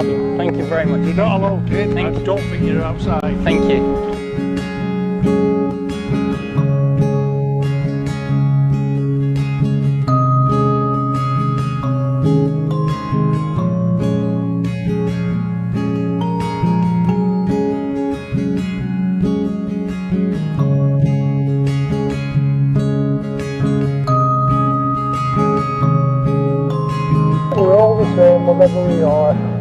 job. Thank you very much. You're not alone, kid. Thank I don't think you're outside. Thank you. We're all the same, whatever we are.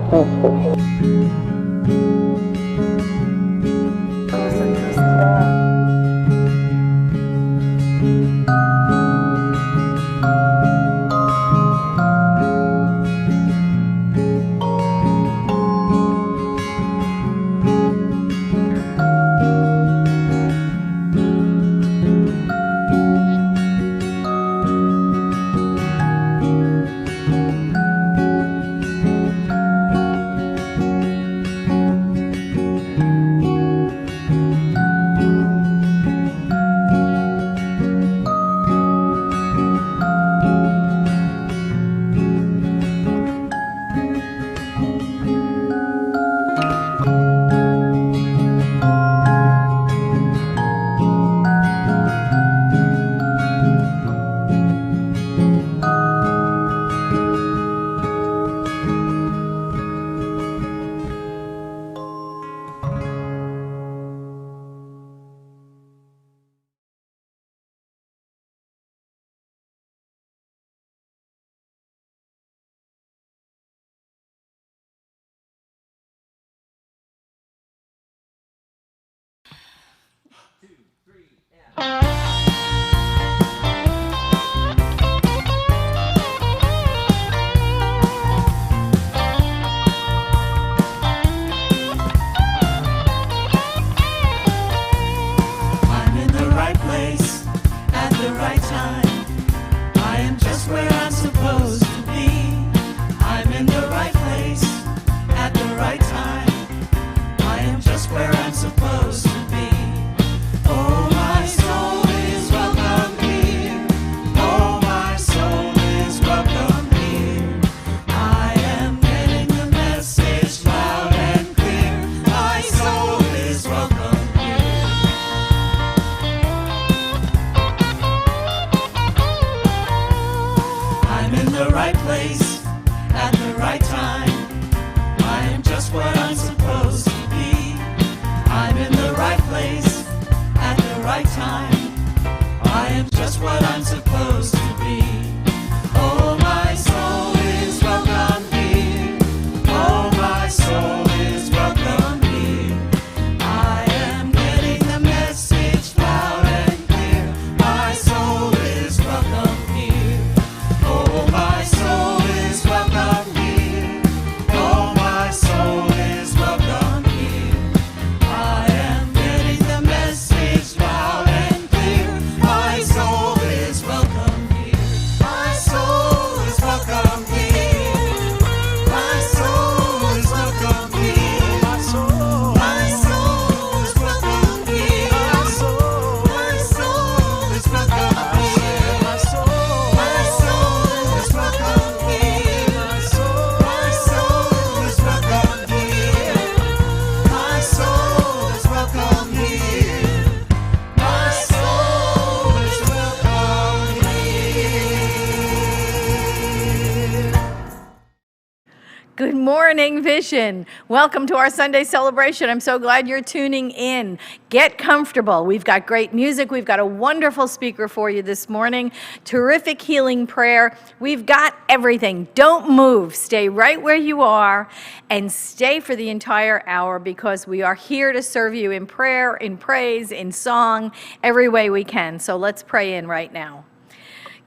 Good morning, Vision. Welcome to our Sunday celebration. I'm so glad you're tuning in. Get comfortable. We've got great music. We've got a wonderful speaker for you this morning. Terrific healing prayer. We've got everything. Don't move. Stay right where you are and stay for the entire hour because we are here to serve you in prayer, in praise, in song, every way we can. So let's pray in right now.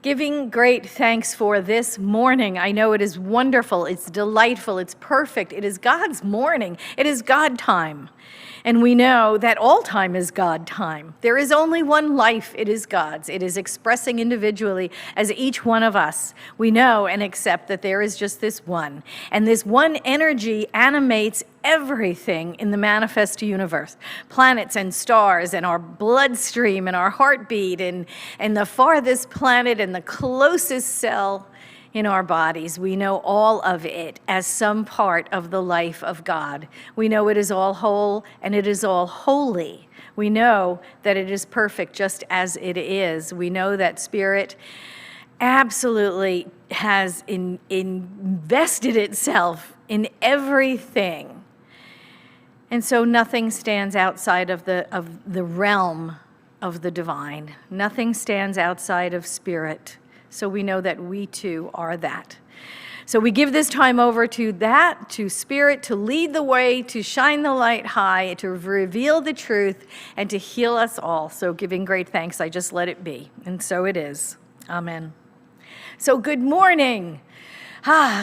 Giving great thanks for this morning. I know it is wonderful, it's delightful, it's perfect. It is God's morning. It is God time. And we know that all time is God time. There is only one life, it is God's. It is expressing individually as each one of us. We know and accept that there is just this one. And this one energy animates everything in the manifest universe. Planets and stars and our bloodstream and our heartbeat and the farthest planet and the closest cell in our bodies. We know all of it as some part of the life of God. We know it is all whole and it is all holy. We know that it is perfect just as it is. We know that Spirit absolutely has invested itself in everything. And so nothing stands outside of the realm of the divine. Nothing stands outside of Spirit. So we know that we too are that. So we give this time over to that, to Spirit, to lead the way, to shine the light high, to reveal the truth, and to heal us all. So giving great thanks, I just let it be. And so it is. Amen. So good morning.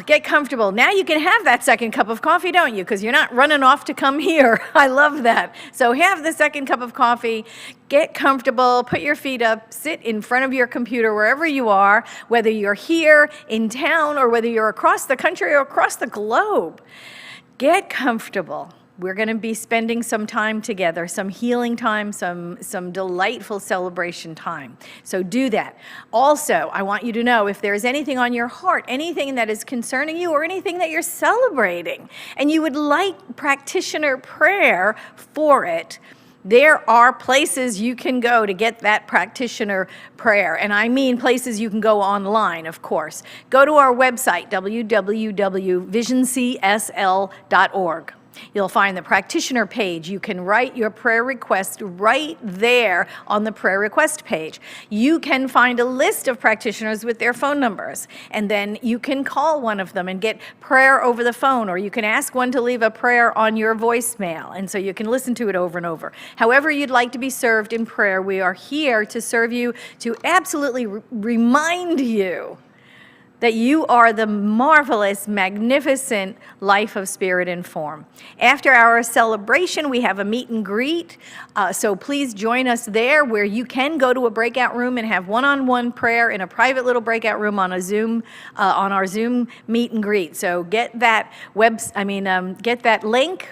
Get comfortable. Now you can have that second cup of coffee, don't you? Because you're not running off to come here. I love that. So have the second cup of coffee, get comfortable, put your feet up, sit in front of your computer wherever you are, whether you're here in town or whether you're across the country or across the globe. Get comfortable. We're going to be spending some time together, some healing time, some delightful celebration time. So do that. Also, I want you to know if there's anything on your heart, anything that is concerning you or anything that you're celebrating, and you would like practitioner prayer for it, there are places you can go to get that practitioner prayer. And I mean places you can go online, of course. Go to our website, www.visioncsl.org. You'll find the practitioner page. You can write your prayer request right there on the prayer request page. You can find a list of practitioners with their phone numbers, and then you can call one of them and get prayer over the phone, or you can ask one to leave a prayer on your voicemail, and so you can listen to it over and over. However you'd like to be served in prayer, we are here to serve you, to absolutely remind you that you are the marvelous, magnificent life of Spirit and form. After our celebration, we have a meet and greet, so please join us there, where you can go to a breakout room and have one-on-one prayer in a private little breakout room on a Zoom, on our Zoom meet and greet. So get that get that link.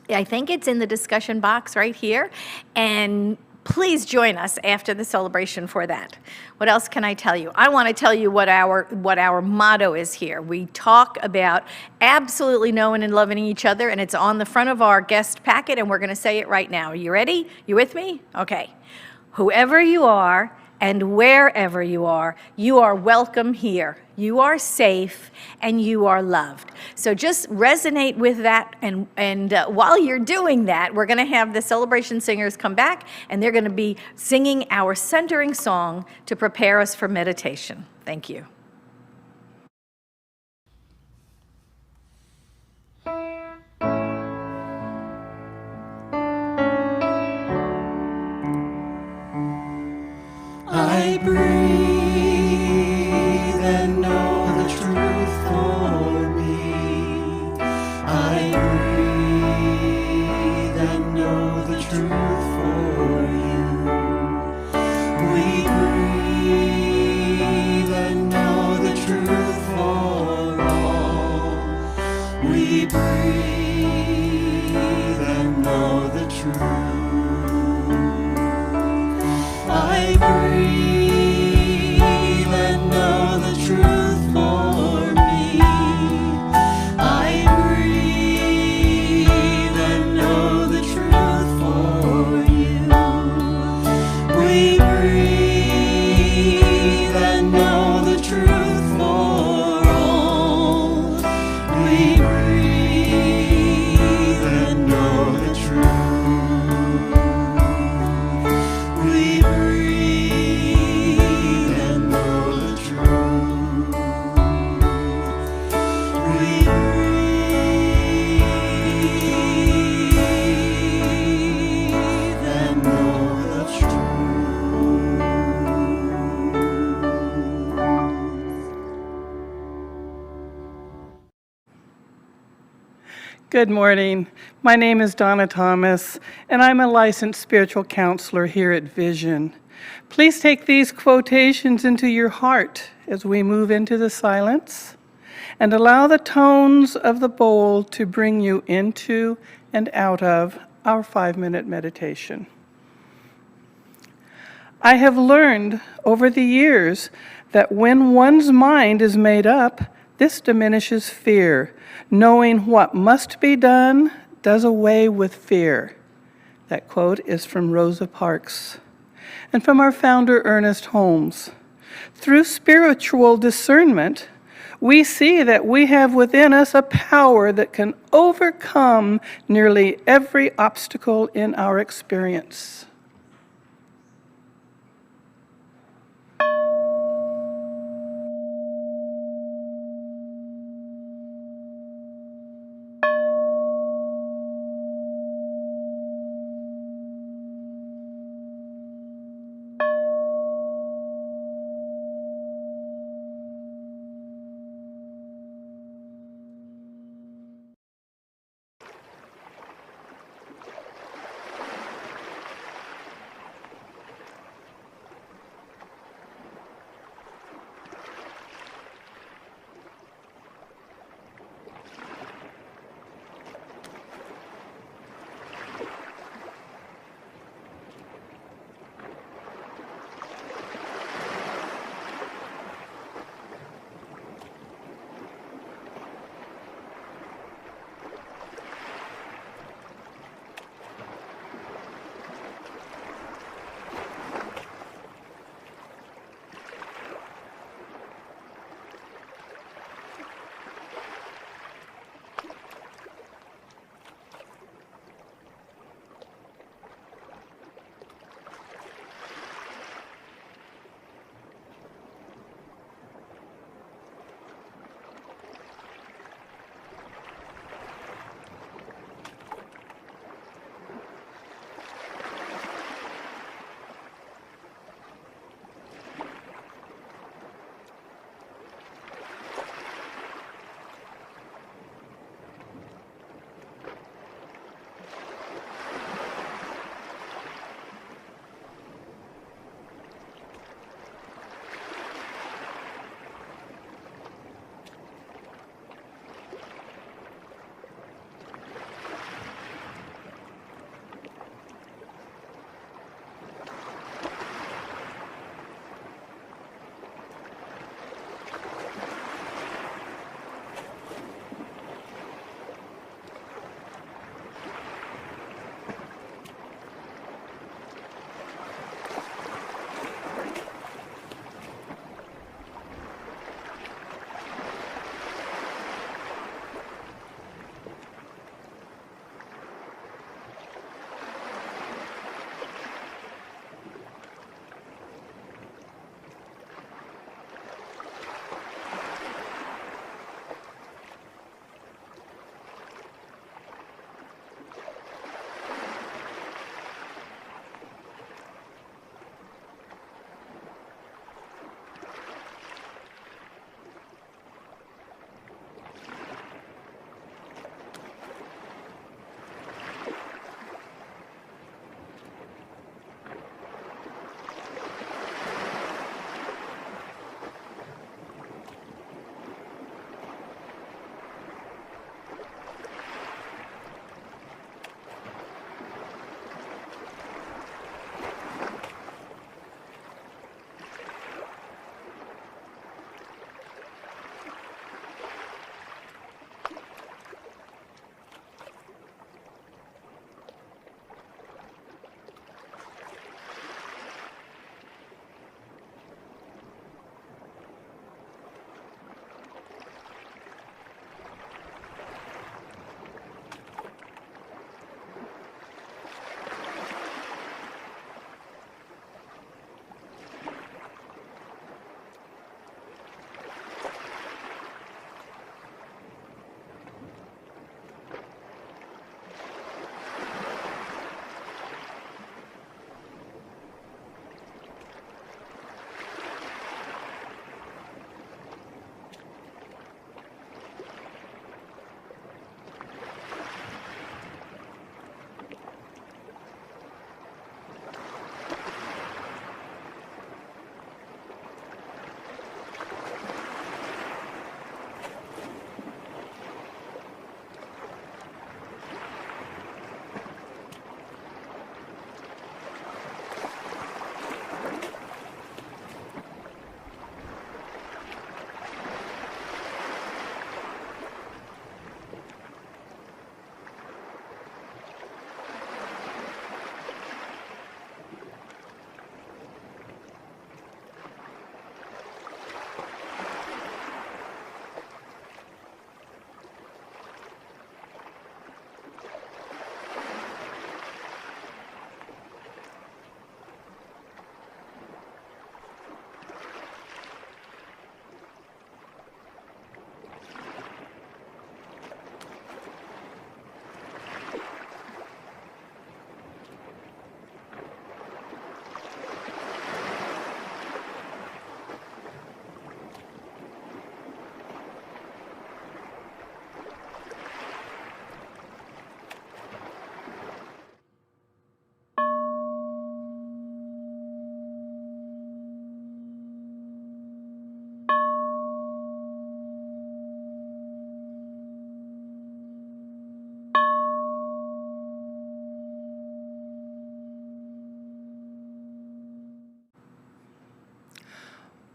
I think it's in the discussion box right here, and please join us after the celebration for that. What else can I tell you? I want to tell you what our motto is here. We talk about absolutely knowing and loving each other, and it's on the front of our guest packet, and we're going to say it right now. Are you ready? You with me? Okay. Whoever you are and wherever you are welcome here. You are safe and you are loved. So just resonate with that, and while you're doing that, we're going to have the celebration singers come back, and they're going to be singing our centering song to prepare us for meditation. Thank you. I breathe and know the truth for me. I breathe and know the truth for you. We breathe and know the truth for all. We breathe and know the truth. I breathe and know the truth for me. I breathe and know the truth for you. We breathe and know the truth for all. We breathe and know the truth. We breathe and know the truth. We breathe and know the truth. Good morning. My name is Donna Thomas, and I'm a licensed spiritual counselor here at Vision. Please take these quotations into your heart as we move into the silence, and allow the tones of the bowl to bring you into and out of our 5-minute meditation. I have learned over the years that when one's mind is made up, this diminishes fear. Knowing what must be done does away with fear. That quote is from Rosa Parks. And from our founder, Ernest Holmes. Through spiritual discernment, we see that we have within us a power that can overcome nearly every obstacle in our experience.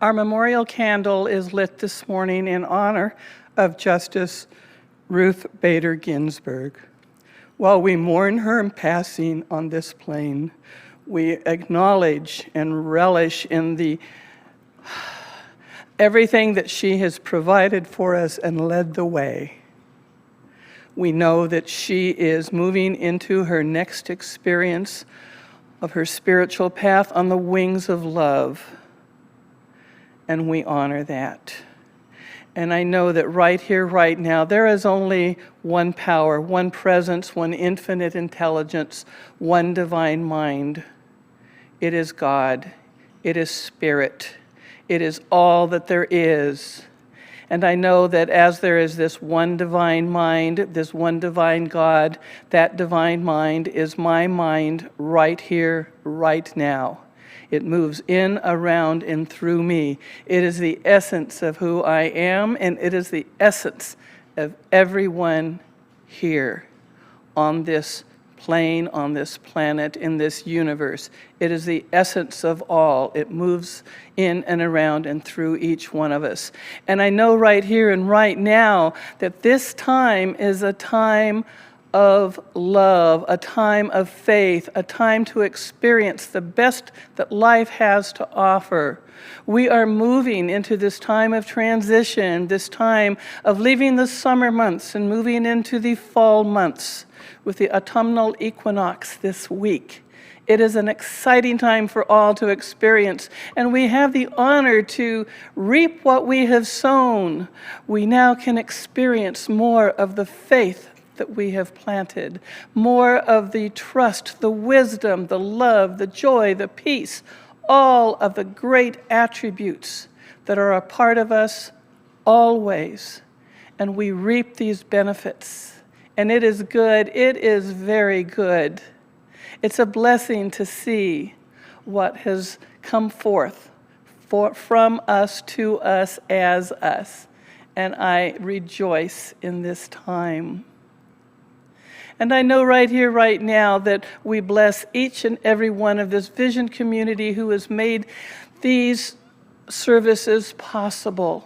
Our memorial candle is lit this morning in honor of Justice Ruth Bader Ginsburg. While we mourn her passing on this plane, we acknowledge and relish in the everything that she has provided for us and led the way. We know that she is moving into her next experience of her spiritual path on the wings of love, and we honor that. And I know that right here, right now, there is only one power, one presence, one infinite intelligence, one divine mind. It is God. It is Spirit. It is all that there is. And I know that as there is this one divine mind, this one divine God, that divine mind is my mind right here, right now. It moves in, around, and through me. It is the essence of who I am, and it is the essence of everyone here on this plane, on this planet, in this universe. It is the essence of all. It moves in and around and through each one of us. And I know right here and right now that this time is a time of love, a time of faith, a time to experience the best that life has to offer. We are moving into this time of transition, this time of leaving the summer months and moving into the fall months with the autumnal equinox this week. It is an exciting time for all to experience, and we have the honor to reap what we have sown. We now can experience more of the faith that we have planted, more of the trust, the wisdom, the love, the joy, the peace, all of the great attributes that are a part of us always. And we reap these benefits. And it is good. It is very good. It's a blessing to see what has come forth from us to us as us. And I rejoice in this time. And I know right here, right now, that we bless each and every one of this Vision community who has made these services possible.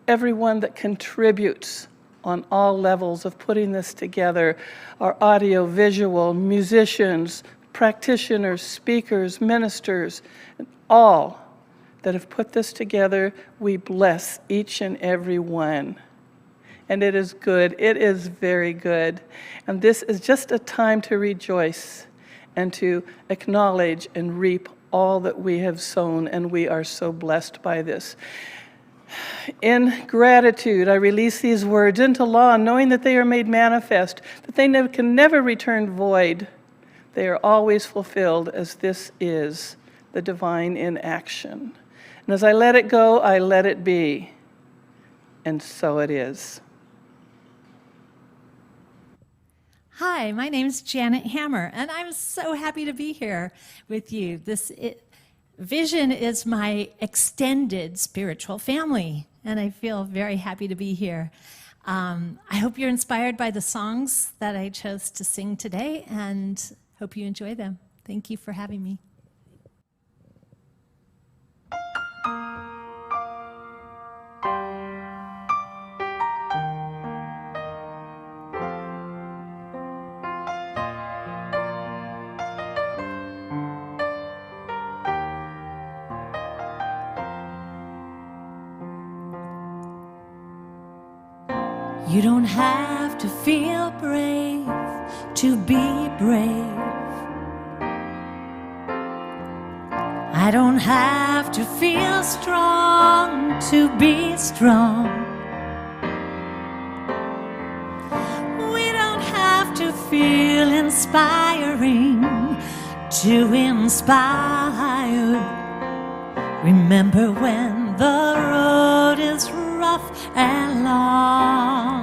Everyone that contributes on all levels of putting this together, our audio, visual, musicians, practitioners, speakers, ministers, and all that have put this together, we bless each and every one. And it is good. It is very good. And this is just a time to rejoice and to acknowledge and reap all that we have sown, and we are so blessed by this. In gratitude, I release these words into law, knowing that they are made manifest, that they can never return void. They are always fulfilled, as this is the divine in action. And as I let it go, I let it be. And so it is. Hi, my name's Janet Hammer, and I'm so happy to be here with you. Vision is my extended spiritual family, and I feel very happy to be here. I hope you're inspired by the songs that I chose to sing today, and hope you enjoy them. Thank you for having me. You don't have to feel brave to be brave. I don't have to feel strong to be strong. We don't have to feel inspiring to inspire. Remember when the road is rough and long,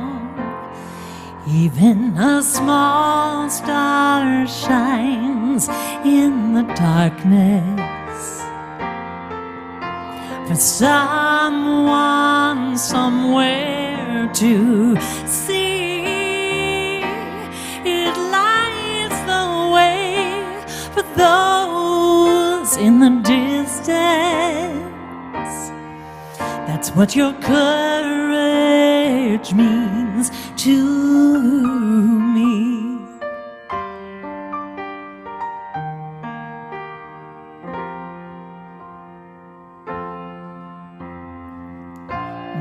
even a small star shines in the darkness for someone somewhere to see. It lights the way for those in the distance That's what your courage means to me.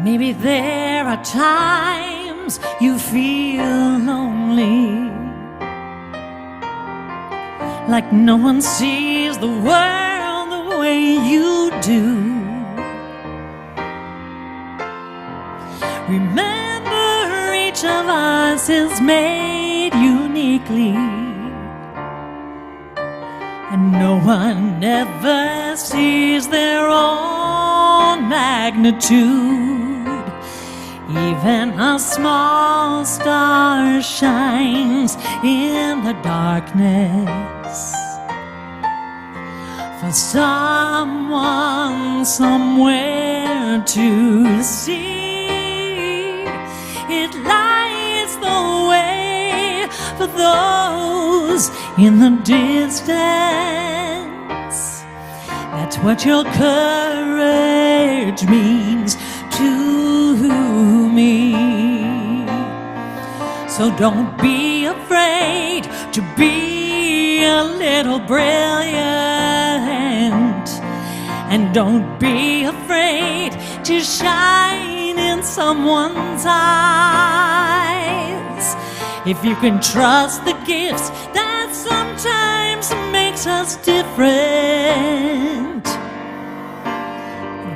Maybe there are times you feel lonely, like no one sees the world the way you do. Remember, each of us is made uniquely, and no one ever sees their own magnitude. Even a small star shines in the darkness for someone somewhere to see. It lights the way for those in the distance. That's what your courage means to me. So don't be afraid to be a little brilliant, and don't be afraid to shine in someone's eyes. If you can trust the gifts that sometimes makes us different,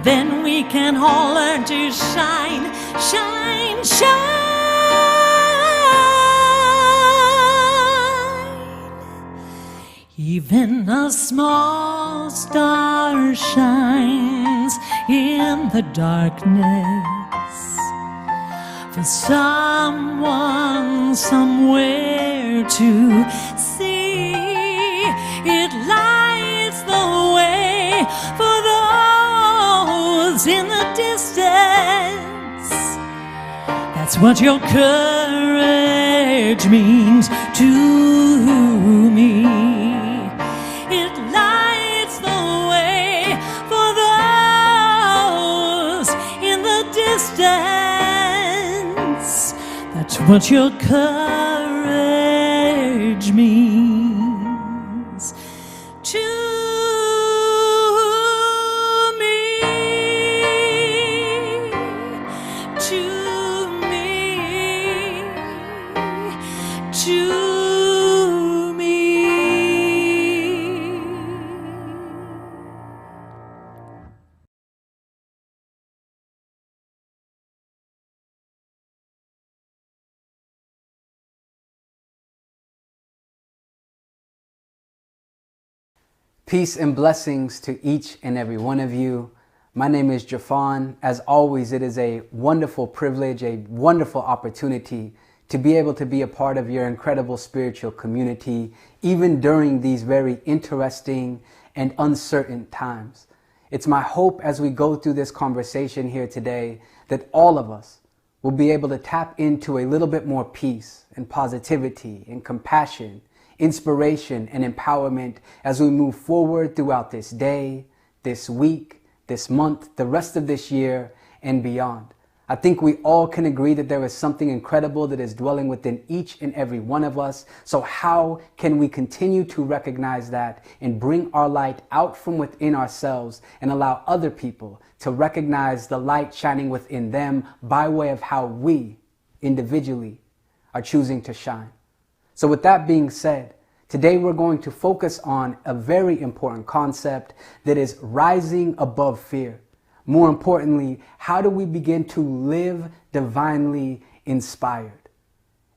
then we can all learn to shine, shine, shine. Even a small star shines in the darkness for someone somewhere to see. It lights the way for those in the distance. That's what your courage means to me. It lights the way for those in the distance. That's what your courage means to Peace and blessings to each and every one of you. My name is Jeffon. As always, it is a wonderful privilege, a wonderful opportunity to be able to be a part of your incredible spiritual community, even during these very interesting and uncertain times. It's my hope as we go through this conversation here today that all of us will be able to tap into a little bit more peace and positivity and compassion, inspiration and empowerment as we move forward throughout this day, this week, this month, the rest of this year, and beyond. I think we all can agree that there is something incredible that is dwelling within each and every one of us. So how can we continue to recognize that and bring our light out from within ourselves and allow other people to recognize the light shining within them by way of how we individually are choosing to shine? So with that being said, today we're going to focus on a very important concept that is rising above fear. More importantly, how do we begin to live divinely inspired?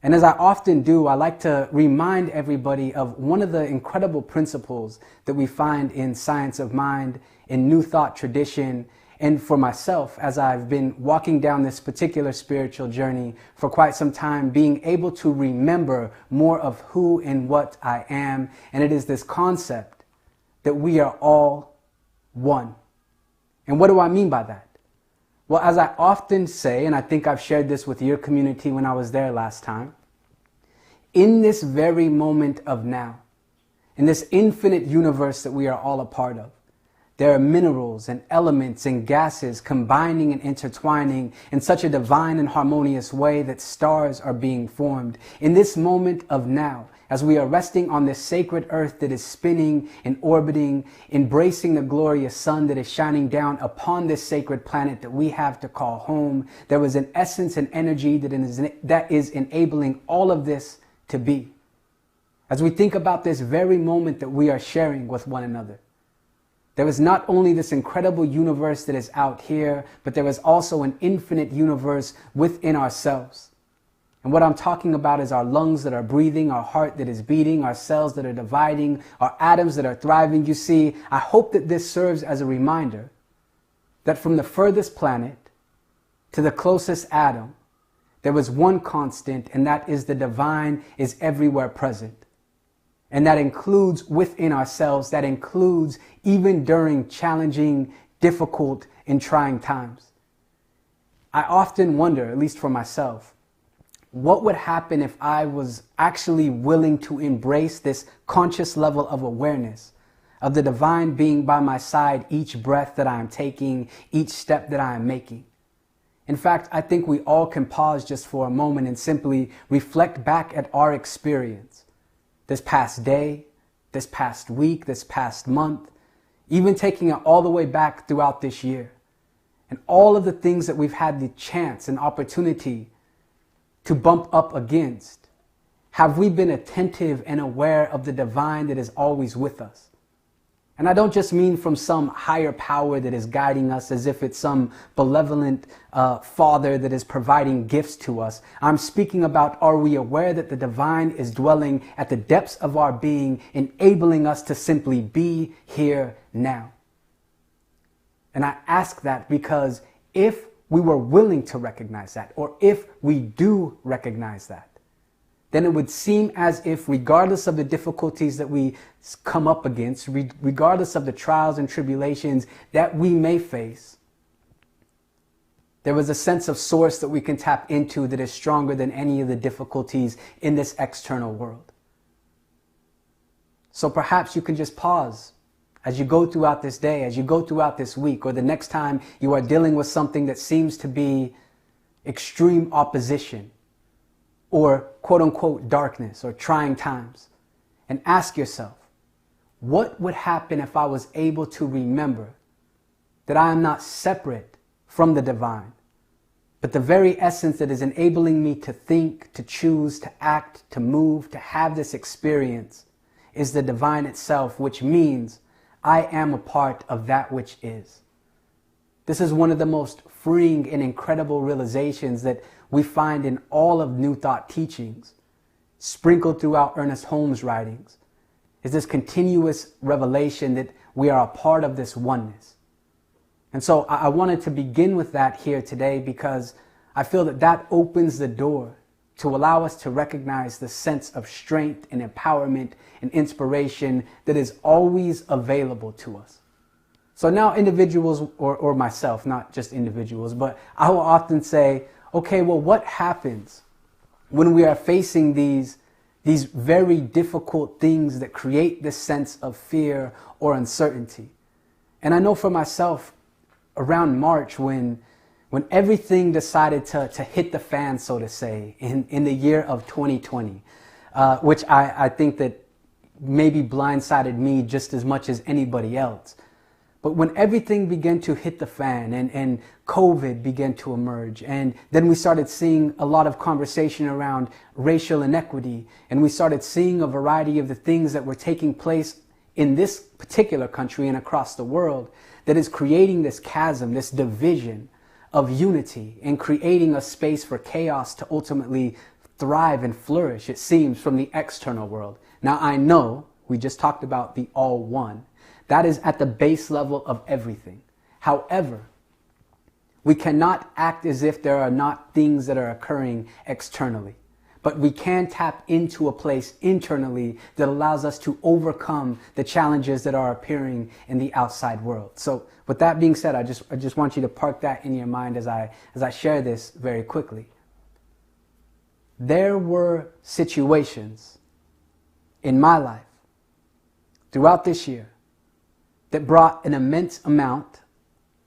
And as I often do, I like to remind everybody of one of the incredible principles that we find in Science of Mind, in New Thought tradition, and for myself, as I've been walking down this particular spiritual journey for quite some time, being able to remember more of who and what I am. And it is this concept that we are all one. And what do I mean by that? Well, as I often say, and I think I've shared this with your community when I was there last time, in this very moment of now, in this infinite universe that we are all a part of, There are minerals and elements and gases combining and intertwining in such a divine and harmonious way that stars are being formed. In this moment of now, as we are resting on this sacred earth that is spinning and orbiting, embracing the glorious sun that is shining down upon this sacred planet that we have to call home, there was an essence and energy that is enabling all of this to be. As we think about this very moment that we are sharing with one another, there is not only this incredible universe that is out here, but there is also an infinite universe within ourselves. And what I'm talking about is our lungs that are breathing, our heart that is beating, our cells that are dividing, our atoms that are thriving. You see, I hope that this serves as a reminder that from the furthest planet to the closest atom, there was one constant, and that is the divine is everywhere present. And that includes within ourselves, that includes even during challenging, difficult, and trying times. I often wonder, at least for myself, what would happen if I was actually willing to embrace this conscious level of awareness of the divine being by my side each breath that I am taking, each step that I am making? In fact, I think we all can pause just for a moment and simply reflect back at our experience. This past day, this past week, this past month, even taking it all the way back throughout this year. And all of the things that we've had the chance and opportunity to bump up against. Have we been attentive and aware of the divine that is always with us? And I don't just mean from some higher power that is guiding us as if it's some benevolent father that is providing gifts to us. I'm speaking about, are we aware that the divine is dwelling at the depths of our being, enabling us to simply be here now? And I ask that because if we were willing to recognize that, or if we do recognize that, then it would seem as if regardless of the difficulties that we come up against, regardless of the trials and tribulations that we may face, there was a sense of source that we can tap into that is stronger than any of the difficulties in this external world. So perhaps you can just pause as you go throughout this day, as you go throughout this week, or the next time you are dealing with something that seems to be extreme opposition, or quote unquote darkness or trying times, and ask yourself, what would happen if I was able to remember that I am not separate from the divine, but the very essence that is enabling me to think, to choose, to act, to move, to have this experience is the divine itself, which means I am a part of that which is. This is one of the most freeing and incredible realizations that we find in all of New Thought teachings, sprinkled throughout Ernest Holmes' writings, is this continuous revelation that we are a part of this oneness. And so I wanted to begin with that here today because I feel that that opens the door to allow us to recognize the sense of strength and empowerment and inspiration that is always available to us. So now individuals, or myself, not just individuals, but I will often say, okay, well, what happens when we are facing these very difficult things that create this sense of fear or uncertainty? And I know for myself, around March, when everything decided to hit the fan, so to say, in the year of 2020, which I think that maybe blindsided me just as much as anybody else. But when everything began to hit the fan and COVID began to emerge, and then we started seeing a lot of conversation around racial inequity, and we started seeing a variety of the things that were taking place in this particular country and across the world that is creating this chasm, this division of unity, and creating a space for chaos to ultimately thrive and flourish, it seems, from the external world. Now, I know we just talked about the all one. That is at the base level of everything. However, we cannot act as if there are not things that are occurring externally, but we can tap into a place internally that allows us to overcome the challenges that are appearing in the outside world. So with that being said, I just want you to park that in your mind as I share this very quickly. There were situations in my life throughout this year that brought an immense amount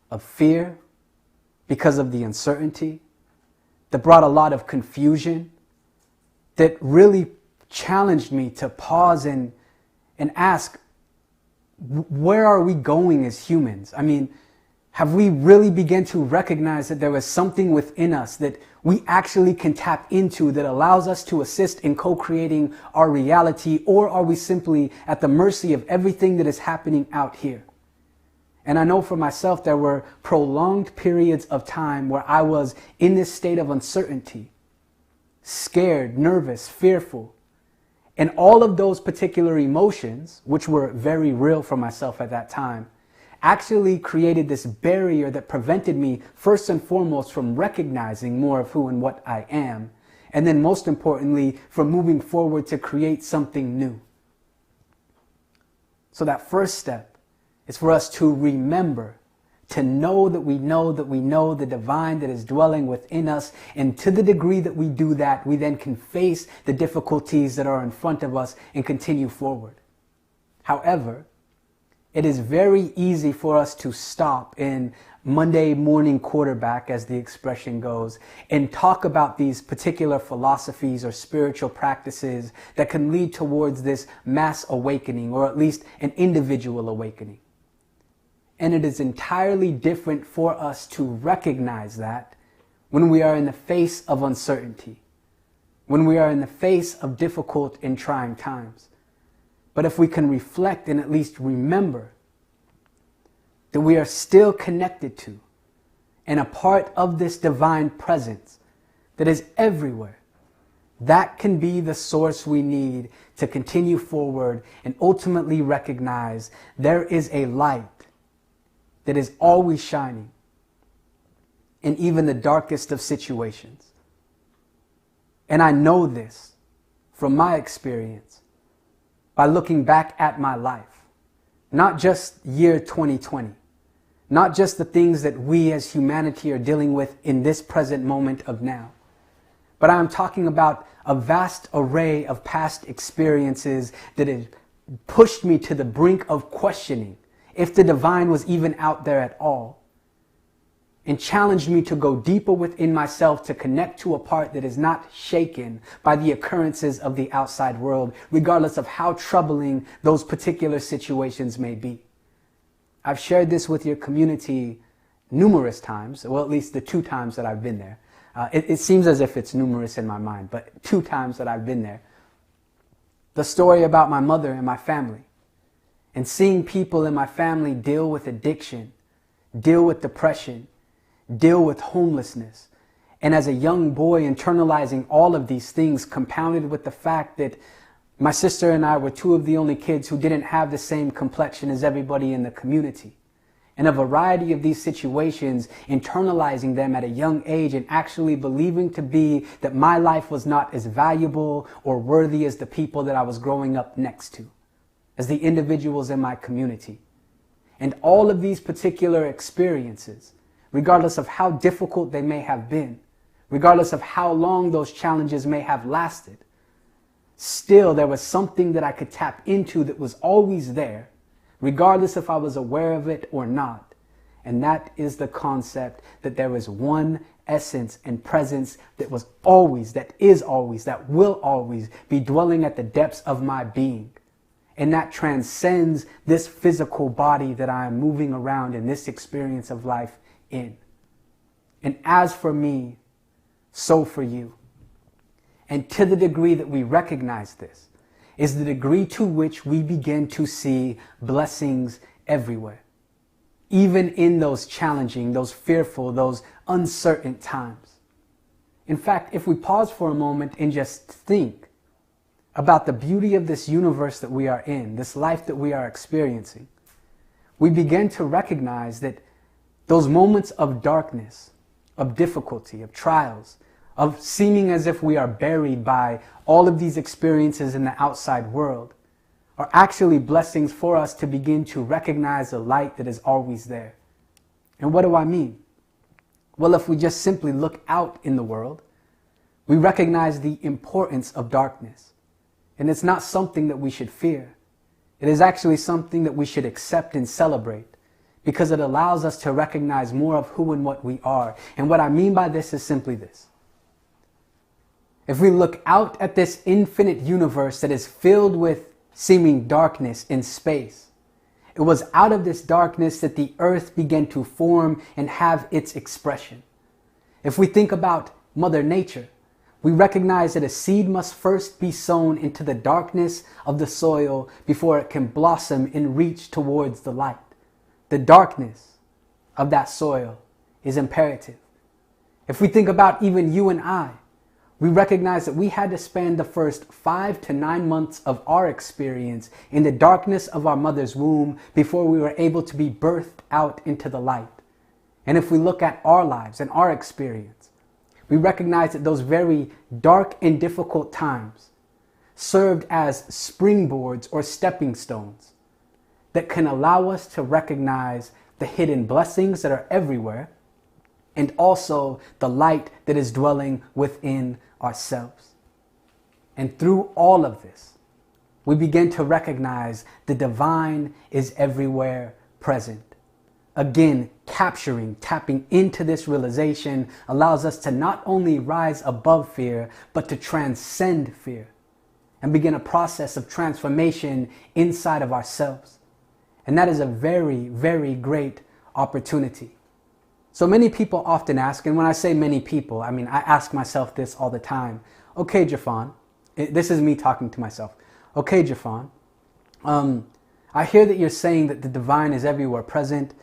of fear because of the uncertainty, that brought a lot of confusion, that really challenged me to pause and ask, where are we going as humans? I mean, have we really begun to recognize that there is something within us that we actually can tap into that allows us to assist in co-creating our reality, or are we simply at the mercy of everything that is happening out here? And I know for myself, there were prolonged periods of time where I was in this state of uncertainty, scared, nervous, fearful. And all of those particular emotions, which were very real for myself at that time, actually created this barrier that prevented me, first and foremost, from recognizing more of who and what I am. And then most importantly, from moving forward to create something new. So that first step is for us to remember, to know that we know that we know the divine that is dwelling within us. And to the degree that we do that, we then can face the difficulties that are in front of us and continue forward. However, it is very easy for us to stop in Monday morning quarterback, as the expression goes, and talk about these particular philosophies or spiritual practices that can lead towards this mass awakening, or at least an individual awakening. And it is entirely different for us to recognize that when we are in the face of uncertainty, when we are in the face of difficult and trying times. But if we can reflect and at least remember that we are still connected to and a part of this divine presence that is everywhere, that can be the source we need to continue forward and ultimately recognize there is a light that is always shining in even the darkest of situations. And I know this from my experience by looking back at my life, not just year 2020, not just the things that we as humanity are dealing with in this present moment of now, but I'm talking about a vast array of past experiences that have pushed me to the brink of questioning if the divine was even out there at all, and challenged me to go deeper within myself to connect to a part that is not shaken by the occurrences of the outside world, regardless of how troubling those particular situations may be. I've shared this with your community numerous times, well, at least the 2 times that I've been there. It seems as if it's numerous in my mind, but 2 times that I've been there. The story about my mother and my family, and seeing people in my family deal with addiction, deal with depression, deal with homelessness. And as a young boy, internalizing all of these things, compounded with the fact that my sister and I were 2 of the only kids who didn't have the same complexion as everybody in the community. And a variety of these situations, internalizing them at a young age and actually believing to be that my life was not as valuable or worthy as the people that I was growing up next to, as the individuals in my community. And all of these particular experiences, regardless of how difficult they may have been, regardless of how long those challenges may have lasted, still there was something that I could tap into that was always there, regardless if I was aware of it or not. And that is the concept that there is one essence and presence that was always, that is always, that will always be dwelling at the depths of my being. And that transcends this physical body that I am moving around in this experience of life in. And as for me, so for you. And to the degree that we recognize this is the degree to which we begin to see blessings everywhere, even in those challenging, those fearful, those uncertain times. In fact, if we pause for a moment and just think about the beauty of this universe that we are in, this life that we are experiencing, we begin to recognize that those moments of darkness, of difficulty, of trials, of seeming as if we are buried by all of these experiences in the outside world, are actually blessings for us to begin to recognize the light that is always there. And what do I mean? Well, if we just simply look out in the world, we recognize the importance of darkness. And it's not something that we should fear. It is actually something that we should accept and celebrate because it allows us to recognize more of who and what we are. And what I mean by this is simply this. If we look out at this infinite universe that is filled with seeming darkness in space, it was out of this darkness that the earth began to form and have its expression. If we think about Mother Nature, we recognize that a seed must first be sown into the darkness of the soil before it can blossom and reach towards the light. The darkness of that soil is imperative. If we think about even you and I, we recognize that we had to spend the first 5 to 9 months of our experience in the darkness of our mother's womb before we were able to be birthed out into the light. And if we look at our lives and our experience, we recognize that those very dark and difficult times served as springboards or stepping stones that can allow us to recognize the hidden blessings that are everywhere and also the light that is dwelling within ourselves. And through all of this, we begin to recognize the divine is everywhere present. Again, tapping into this realization allows us to not only rise above fear, but to transcend fear and begin a process of transformation inside of ourselves. And that is a very, very great opportunity. So many people often ask, and when I say many people, I mean, I ask myself this all the time. Okay, Jeffon, this is me talking to myself. Okay, Jeffon, I hear that you're saying that the divine is everywhere present.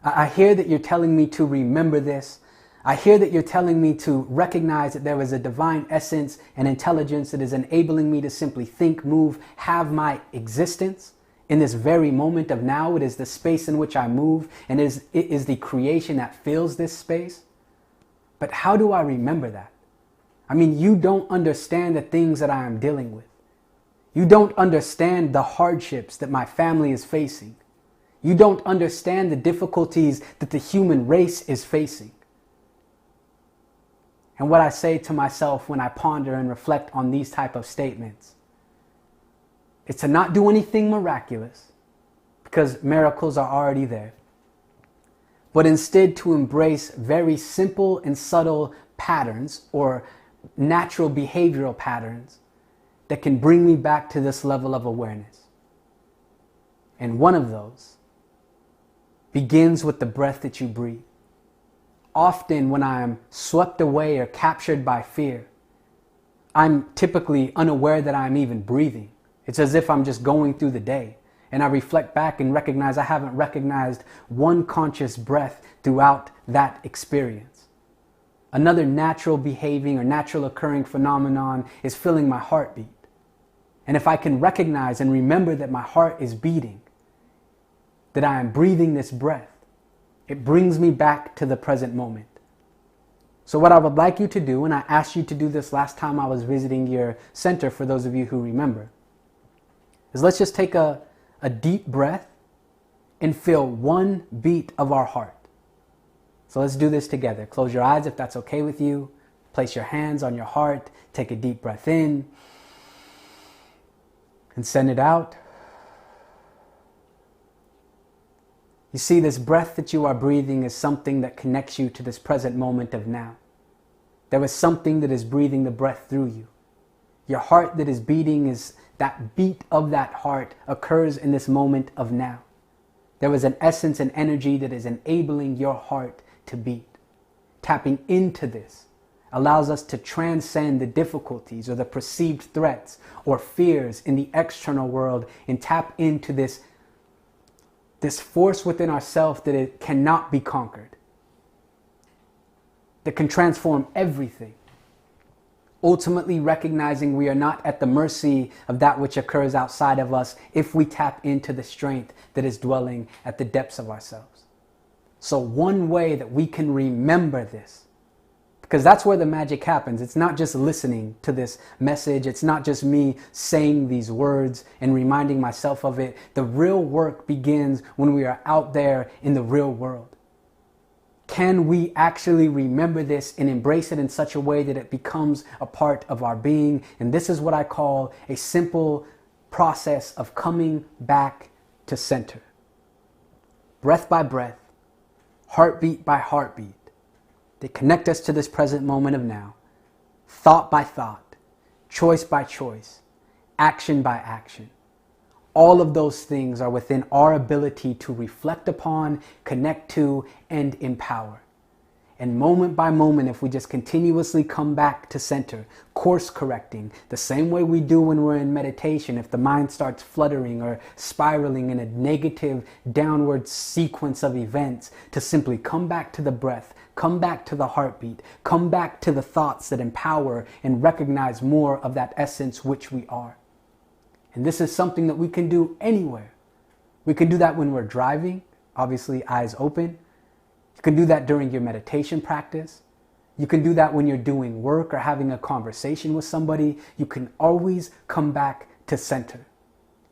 I hear that you're telling me to remember this. I hear that you're telling me to recognize that there is a divine essence and intelligence that is enabling me to simply think, move, have my existence in this very moment of now. It is the space in which I move, and it is the creation that fills this space. But how do I remember that? I mean, you don't understand the things that I am dealing with. You don't understand the hardships that my family is facing. You don't understand the difficulties that the human race is facing. And what I say to myself when I ponder and reflect on these type of statements is to not do anything miraculous, because miracles are already there, but instead to embrace very simple and subtle patterns or natural behavioral patterns that can bring me back to this level of awareness. And one of those begins with the breath that you breathe. Often when I am swept away or captured by fear, I'm typically unaware that I'm even breathing. It's as if I'm just going through the day, and I reflect back and recognize I haven't recognized one conscious breath throughout that experience. Another natural behaving or natural occurring phenomenon is feeling my heartbeat. And if I can recognize and remember that my heart is beating, that I am breathing this breath, it brings me back to the present moment. So what I would like you to do, and I asked you to do this last time I was visiting your center for those of you who remember, is let's just take a deep breath and feel one beat of our heart. So let's do this together. Close your eyes if that's okay with you. Place your hands on your heart. Take a deep breath in and send it out. You see, this breath that you are breathing is something that connects you to this present moment of now. There is something that is breathing the breath through you. Your heart that is beating, is that beat of that heart occurs in this moment of now. There is an essence and energy that is enabling your heart to beat. Tapping into this allows us to transcend the difficulties or the perceived threats or fears in the external world and tap into this force within ourselves that it cannot be conquered, that can transform everything. Ultimately recognizing we are not at the mercy of that which occurs outside of us if we tap into the strength that is dwelling at the depths of ourselves. So one way that we can remember this, because that's where the magic happens. It's not just listening to this message. It's not just me saying these words and reminding myself of it. The real work begins when we are out there in the real world. Can we actually remember this and embrace it in such a way that it becomes a part of our being? And this is what I call a simple process of coming back to center. Breath by breath, heartbeat by heartbeat, they connect us to this present moment of now, thought by thought, choice by choice, action by action. All of those things are within our ability to reflect upon, connect to, and empower. And moment by moment, if we just continuously come back to center, course correcting, the same way we do when we're in meditation, if the mind starts fluttering or spiraling in a negative downward sequence of events, to simply come back to the breath, come back to the heartbeat, come back to the thoughts that empower and recognize more of that essence which we are. And this is something that we can do anywhere. We can do that when we're driving, obviously eyes open. You can do that during your meditation practice. You can do that when you're doing work or having a conversation with somebody. You can always come back to center.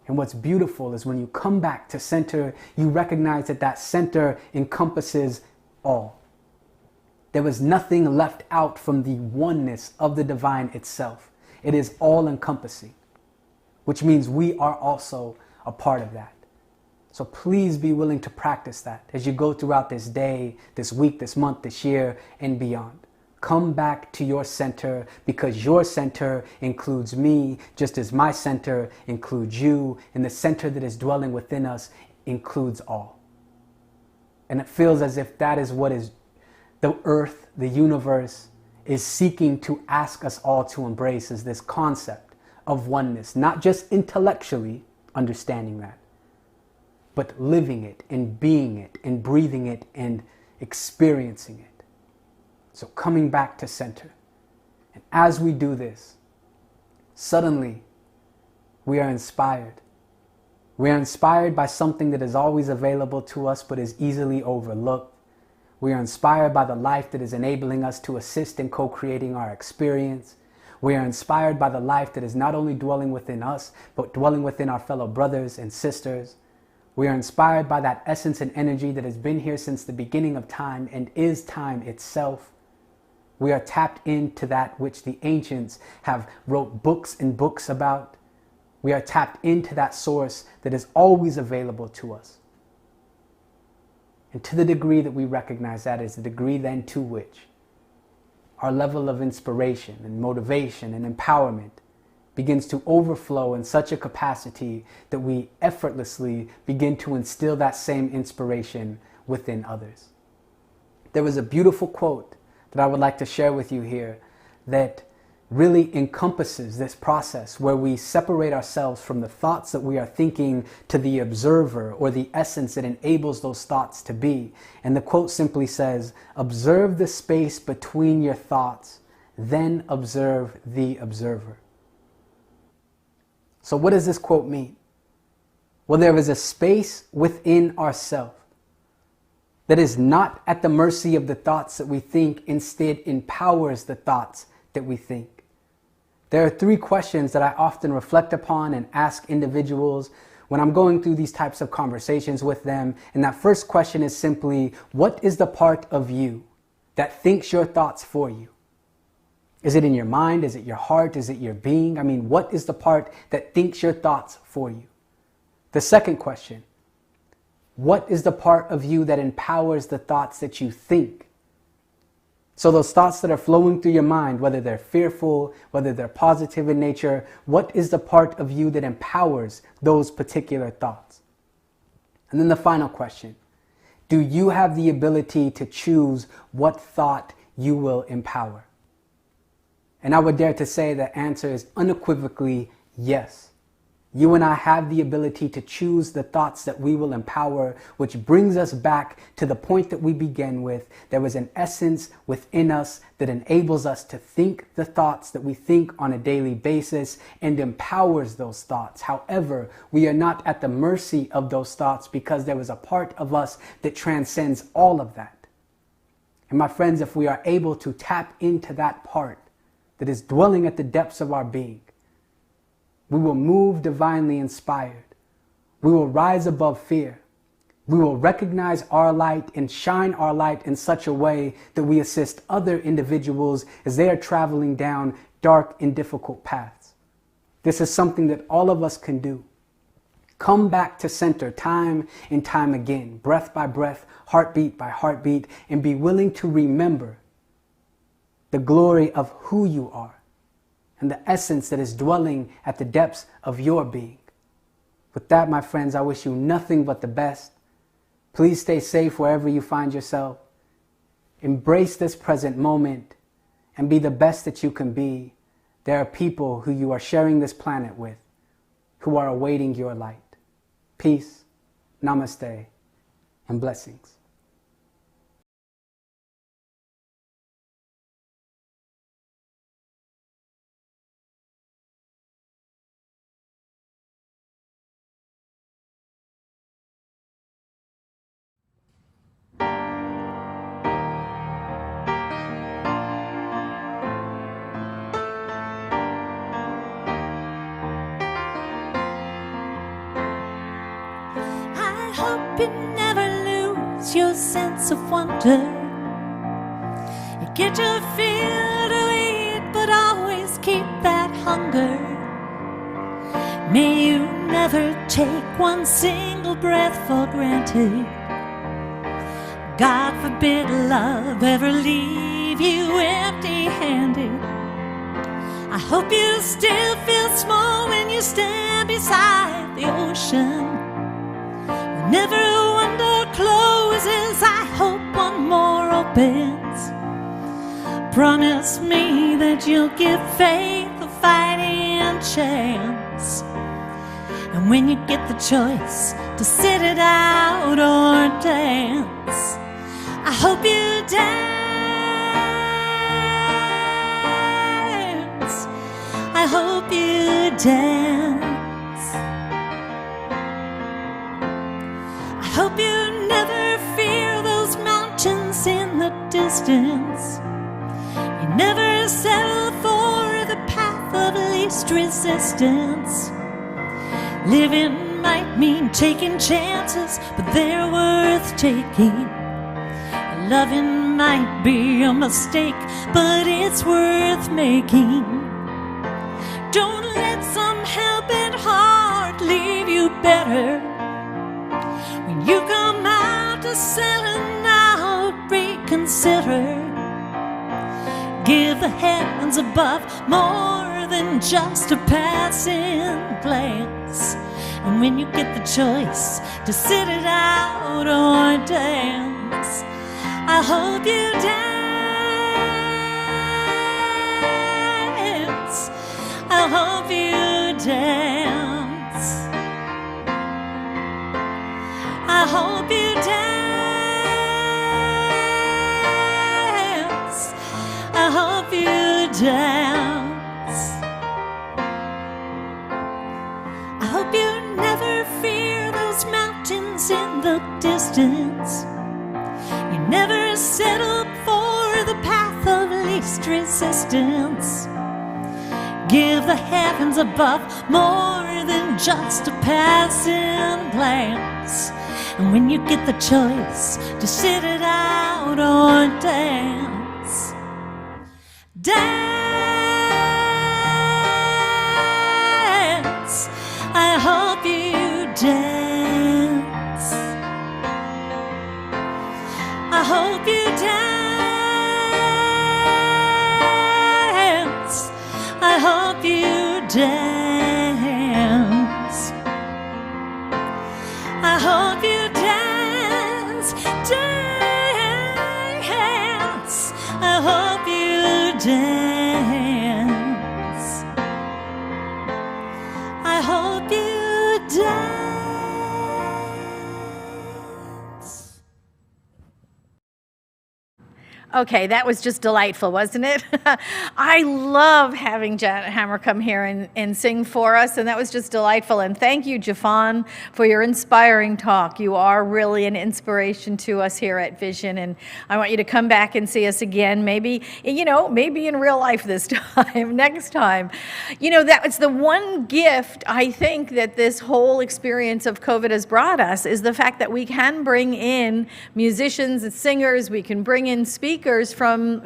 And what's beautiful is when you come back to center, you recognize that that center encompasses all. There was nothing left out from the oneness of the divine itself. It is all encompassing, which means we are also a part of that. So please be willing to practice that as you go throughout this day, this week, this month, this year, and beyond. Come back to your center, because your center includes me, just as my center includes you, and the center that is dwelling within us includes all. And it feels as if that is what is the earth, the universe, is seeking to ask us all to embrace, is this concept of oneness, not just intellectually understanding that, but living it and being it and breathing it and experiencing it. So coming back to center. And as we do this, suddenly we are inspired. We are inspired by something that is always available to us but is easily overlooked. We are inspired by the life that is enabling us to assist in co-creating our experience. We are inspired by the life that is not only dwelling within us, but dwelling within our fellow brothers and sisters. We are inspired by that essence and energy that has been here since the beginning of time and is time itself. We are tapped into that which the ancients have wrote books and books about. We are tapped into that source that is always available to us. And to the degree that we recognize that is the degree then to which our level of inspiration and motivation and empowerment begins to overflow in such a capacity that we effortlessly begin to instill that same inspiration within others. There was a beautiful quote that I would like to share with you here that really encompasses this process where we separate ourselves from the thoughts that we are thinking to the observer or the essence that enables those thoughts to be. And the quote simply says, "Observe the space between your thoughts, then observe the observer." So what does this quote mean? Well, there is a space within ourselves that is not at the mercy of the thoughts that we think, instead empowers the thoughts that we think. There are 3 questions that I often reflect upon and ask individuals when I'm going through these types of conversations with them. And that first question is simply, what is the part of you that thinks your thoughts for you? Is it in your mind? Is it your heart? Is it your being? I mean, what is the part that thinks your thoughts for you? The second question, what is the part of you that empowers the thoughts that you think? So those thoughts that are flowing through your mind, whether they're fearful, whether they're positive in nature, what is the part of you that empowers those particular thoughts? And then the final question, do you have the ability to choose what thought you will empower? And I would dare to say the answer is unequivocally yes. You and I have the ability to choose the thoughts that we will empower, which brings us back to the point that we began with. There is an essence within us that enables us to think the thoughts that we think on a daily basis and empowers those thoughts. However, we are not at the mercy of those thoughts because there is a part of us that transcends all of that. And my friends, if we are able to tap into that part that is dwelling at the depths of our being, we will move divinely inspired. We will rise above fear. We will recognize our light and shine our light in such a way that we assist other individuals as they are traveling down dark and difficult paths. This is something that all of us can do. Come back to center time and time again, breath by breath, heartbeat by heartbeat, and be willing to remember the glory of who you are and the essence that is dwelling at the depths of your being. With that, my friends, I wish you nothing but the best. Please stay safe wherever you find yourself. Embrace this present moment and be the best that you can be. There are people who you are sharing this planet with who are awaiting your light. Peace, namaste, and blessings. I hope you never lose your sense of wonder. You get your fill to eat, but always keep that hunger. May you never take one single breath for granted. God forbid love ever leave you empty-handed. I hope you still feel small when you stand beside the ocean. Whenever one door closes, I hope one more opens. Promise me that you'll give faith a fighting chance. And when you get the choice to sit it out or dance, I hope you dance. I hope you dance. I hope you never fear those mountains in the distance. You never settle for the path of least resistance. Living might mean taking chances, but they're worth taking. Loving might be a mistake, but it's worth making. Don't let some helping heart leave you better. When you come out to center now, reconsider. Give the heavens above more than just a passing glance. And when you get the choice to sit it out or dance, I hope you dance. I hope you dance. I hope you dance. I hope you dance. I hope you never fear those mountains in the distance. You never settle for the path of least resistance. Give the heavens above more than just a passing glance. And when you get the choice to sit it out or dance, dance. I hope you dance. I hope you dance. I hope you dance. I hope you dance, dance. I hope you dance. I hope you dance. Okay, that was just delightful, wasn't it? I love having Janet Hammer come here and sing for us, and that was just delightful. And thank you, Jeffon, for your inspiring talk. You are really an inspiration to us here at Vision, and I want you to come back and see us again, maybe in real life this time, next time. That's the one gift I think that this whole experience of COVID has brought us, is the fact that we can bring in musicians and singers, we can bring in speakers, speakers from,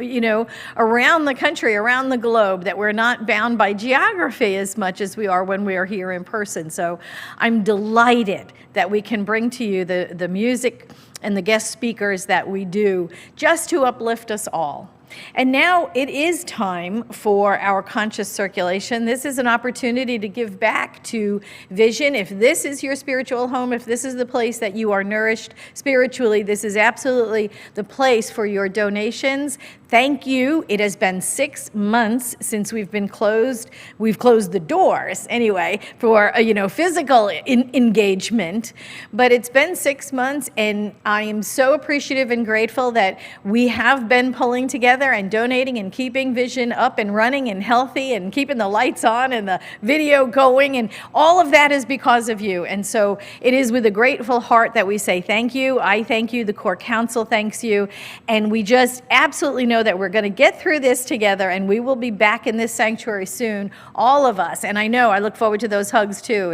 around the country, around the globe, that we're not bound by geography as much as we are when we are here in person. So I'm delighted that we can bring to you the music and the guest speakers that we do just to uplift us all. And now it is time for our conscious circulation. This is an opportunity to give back to Vision. If this is your spiritual home, if this is the place that you are nourished spiritually, this is absolutely the place for your donations. Thank you. It has been 6 months since we've been closed. We've closed the doors anyway for physical engagement, but it's been 6 months, and I am so appreciative and grateful that we have been pulling together and donating and keeping Vision up and running and healthy and keeping the lights on and the video going, and all of that is because of you. And so it is with a grateful heart that we say thank you. I thank you. The Core Council thanks you, and we just absolutely know that we're going to get through this together, and we will be back in this sanctuary soon, all of us. And I know I look forward to those hugs too,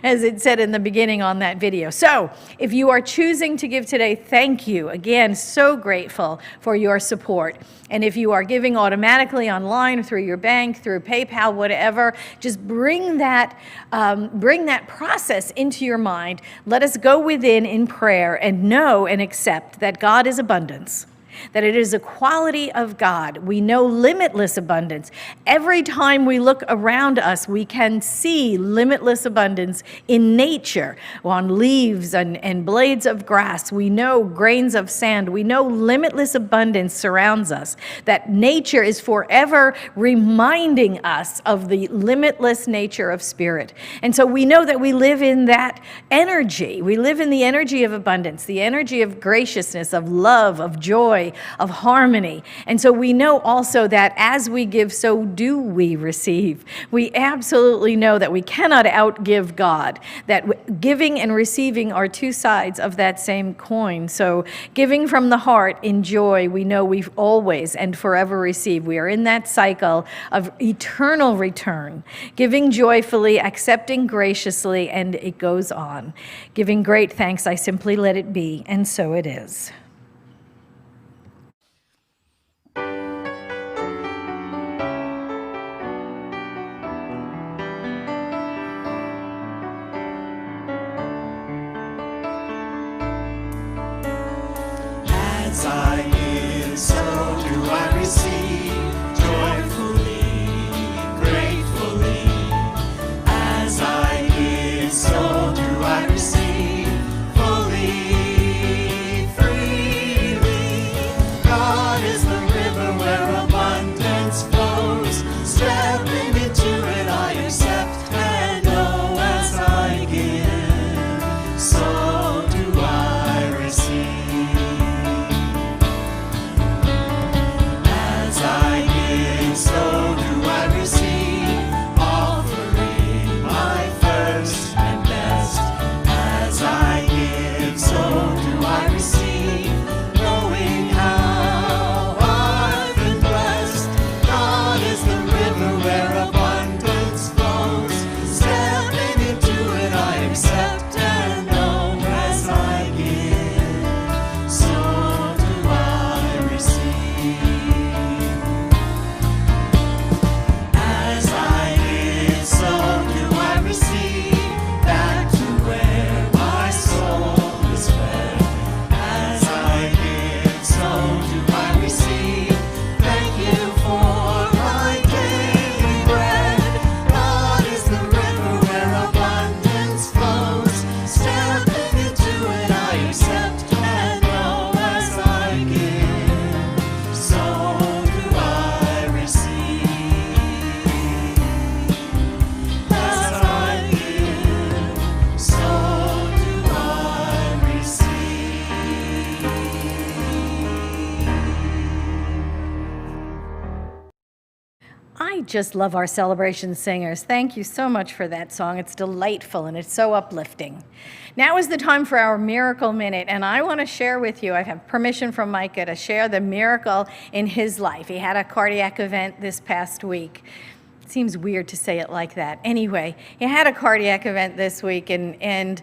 as it said in the beginning on that video. So if you are choosing to give today, thank you. Again, so grateful for your support. And if you are giving automatically online through your bank, through PayPal, whatever, just bring that process into your mind. Let us go within in prayer and know and accept that God is abundance, that it is a quality of God. We know limitless abundance. Every time we look around us, we can see limitless abundance in nature, on leaves and blades of grass. We know grains of sand. We know limitless abundance surrounds us, that nature is forever reminding us of the limitless nature of spirit. And so we know that we live in that energy. We live in the energy of abundance, the energy of graciousness, of love, of joy, of harmony. And so we know also that as we give, so do we receive. We absolutely know that we cannot outgive God, that giving and receiving are two sides of that same coin. So giving from the heart in joy, we know we always and forever receive. We are in that cycle of eternal return, giving joyfully, accepting graciously, and it goes on. Giving great thanks, I simply let it be, and so it is. As I give, so do I receive, joyfully, gratefully. As I give, so do I receive, fully, freely. God is the river where abundance flows. Stepping into it, I accept and know as I give, so do I receive. So do I receive, offering my first and best. As I give, so do I receive, knowing how I've been blessed. God is the river where abundance flows. Stepping into it, I accept and know as I give, so do I receive. So do I receive back to where my soul is fed. As I give, so do I receive. Thank you for my daily bread. God is the river where abundance flows. Stepping into it, I accept and know as I give, so do I receive. As I give, so do I receive. I just love our celebration singers. Thank you so much for that song. It's delightful and it's so uplifting. Now is the time for our Miracle Minute, and I want to share with you, I have permission from Micah to share the miracle in his life. He had a cardiac event this past week. It seems weird to say it like that. Anyway, he had a cardiac event this week, and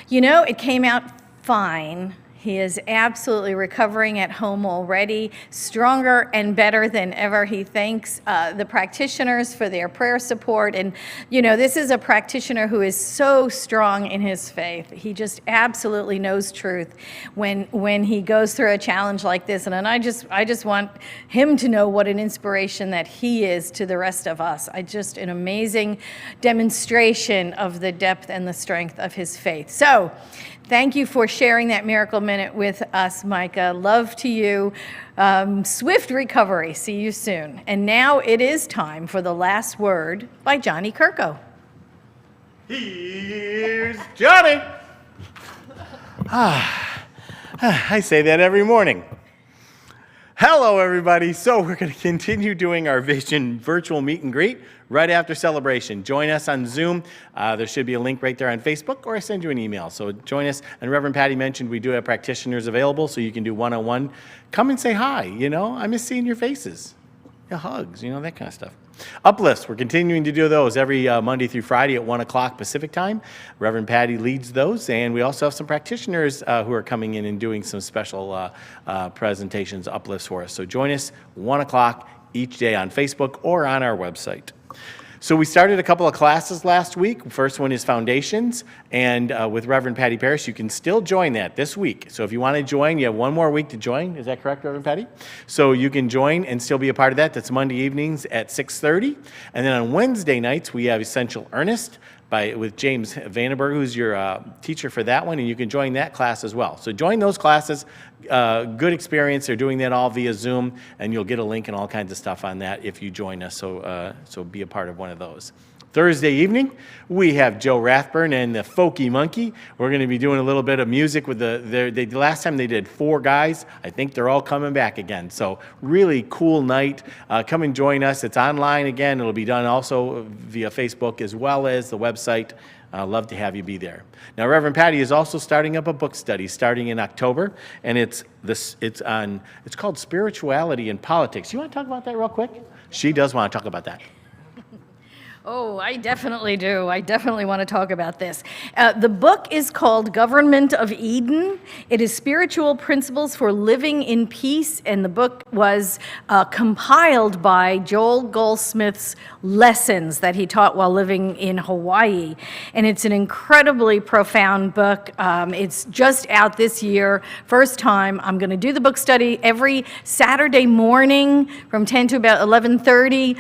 it came out fine. He is absolutely recovering at home already, stronger and better than ever. He thanks the practitioners for their prayer support. And, you know, this is a practitioner who is so strong in his faith. He just absolutely knows truth when he goes through a challenge like this. And I just want him to know what an inspiration that he is to the rest of us. Just an amazing demonstration of the depth and the strength of his faith. So, thank you for sharing that miracle minute with us, Micah. Love to you. Swift recovery. See you soon. And now it is time for the last word by Johnny Kirko. Here's Johnny. I say that every morning. Hello, everybody. So we're going to continue doing our Vision virtual meet and greet right after celebration. Join us on Zoom. There should be a link right there on Facebook, or I send you an email. So join us. And Reverend Patty mentioned we do have practitioners available, so you can do one-on-one. Come and say hi. You know, I miss seeing your faces. Yeah, hugs, you know, that kind of stuff. Uplifts, we're continuing to do those every Monday through Friday at 1 o'clock Pacific time. Reverend Patty leads those, and we also have some practitioners who are coming in and doing some special presentations, uplifts for us. So join us 1 o'clock each day on Facebook or on our website. So we started a couple of classes last week. First one is Foundations, and with Reverend Patty Parrish, you can still join that this week. So if you want to join, you have one more week to join. Is that correct, Reverend Patty? So you can join and still be a part of that. That's Monday evenings at 6:30. And then on Wednesday nights, we have Essential Earnest with James Vandenberg, who's your teacher for that one, and you can join that class as well. So join those classes. Good experience. They're doing that all via Zoom, and you'll get a link and all kinds of stuff on that if you join us. So be a part of one of those. Thursday evening, we have Joe Rathburn and the Folky Monkey. We're going to be doing a little bit of music with last time they did 4 guys. I think they're all coming back again. So really cool night. Come and join us. It's online again. It'll be done also via Facebook as well as the website. Love to have you be there. Now, Reverend Patty is also starting up a book study starting in October, and it's called Spirituality and Politics. You want to talk about that real quick? She does want to talk about that. Oh, I definitely do. I definitely want to talk about this. The book is called Government of Eden. It is Spiritual Principles for Living in Peace, and the book was compiled by Joel Goldsmith's lessons that he taught while living in Hawaii. And it's an incredibly profound book. It's just out this year, first time. I'm going to do the book study every Saturday morning from 10 to about 11:30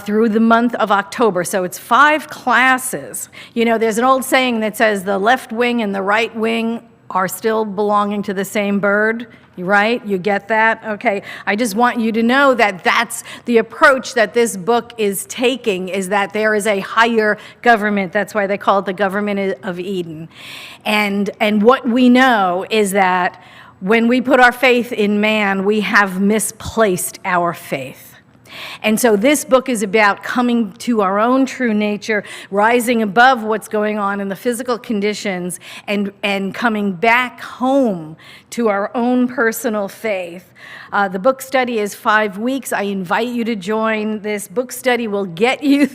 through the month of October. So it's 5 classes. You know, there's an old saying that says the left wing and the right wing are still belonging to the same bird. Right? You get that? Okay. I just want you to know that that's the approach that this book is taking, is that there is a higher government. That's why they call it the Government of Eden. And what we know is that when we put our faith in man, we have misplaced our faith. And so this book is about coming to our own true nature, rising above what's going on in the physical conditions, and coming back home to our own personal faith. The book study is 5 weeks. I invite you to join. This book study will get you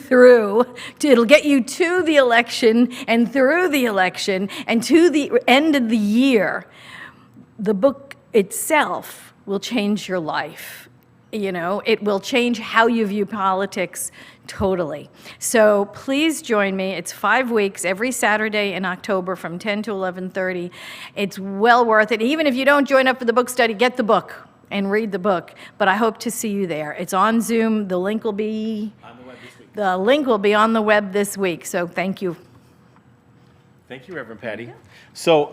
it'll get you to the election and through the election and to the end of the year. The book itself will change your life. You know, it will change how you view politics totally. So please join me. It's 5 weeks, every Saturday in October from 10 to 11:30. It's well worth it. Even if you don't join up for the book study, get the book and read the book. But I hope to see you there. It's on Zoom. The link will be on the web this week. The link will be on the web this week. So thank you. Thank you, Reverend Patty. So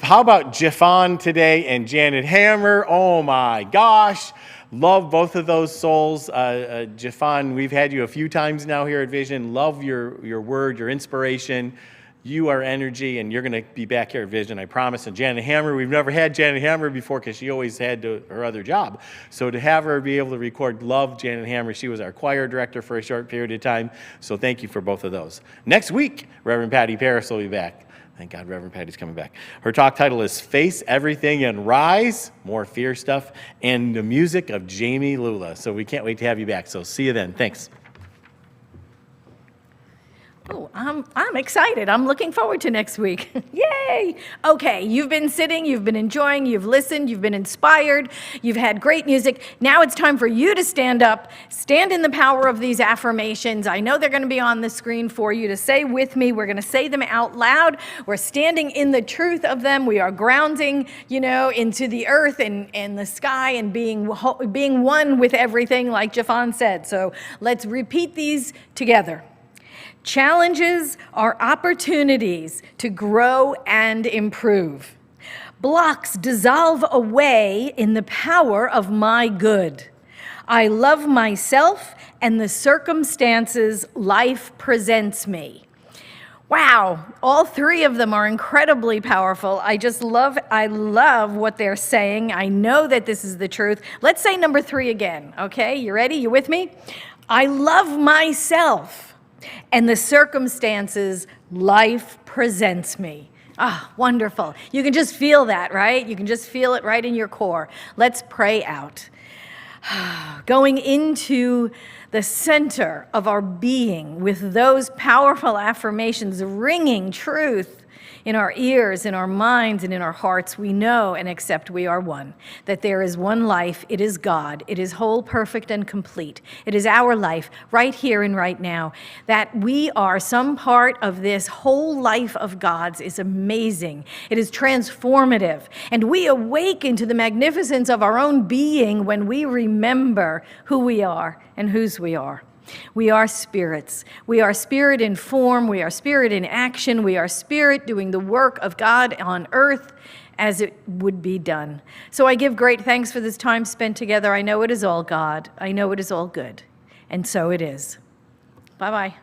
how about Jeffon today and Janet Hammer? Oh my gosh. Love both of those souls. Jeffon, we've had you a few times now here at Vision. Love your word, your inspiration. You are energy, and you're going to be back here at Vision, I promise. And Janet Hammer, we've never had Janet Hammer before because she always had her other job. So to have her be able to record, love Janet Hammer. She was our choir director for a short period of time. So thank you for both of those. Next week, Reverend Patty Parrish will be back. Thank God Reverend Patty's coming back. Her talk title is Face Everything and Rise, more fear stuff, and the music of Jamie Lula. So we can't wait to have you back. So see you then. Thanks. Oh, I'm excited. I'm looking forward to next week. Yay! Okay, you've been sitting, you've been enjoying, you've listened, you've been inspired, you've had great music. Now it's time for you to stand up, stand in the power of these affirmations. I know they're going to be on the screen for you to say with me. We're going to say them out loud. We're standing in the truth of them. We are grounding, into the earth and the sky and being one with everything, like Jeffon said. So let's repeat these together. Challenges are opportunities to grow and improve. Blocks dissolve away in the power of my good. I love myself and the circumstances life presents me. Wow, all three of them are incredibly powerful. I love what they're saying. I know that this is the truth. Let's say number 3 again, okay? You ready? You with me? I love myself and the circumstances life presents me. Ah, wonderful. You can just feel that, right? You can just feel it right in your core. Let's pray out. Going into the center of our being with those powerful affirmations, ringing truth in our ears, in our minds, and in our hearts, we know and accept we are one, that there is one life. It is God. It is whole, perfect, and complete. It is our life right here and right now. That we are some part of this whole life of God's is amazing. It is transformative. And we awaken to the magnificence of our own being when we remember who we are and whose we are. We are spirits. We are spirit in form. We are spirit in action. We are spirit doing the work of God on earth as it would be done. So I give great thanks for this time spent together. I know it is all God. I know it is all good. And so it is. Bye-bye.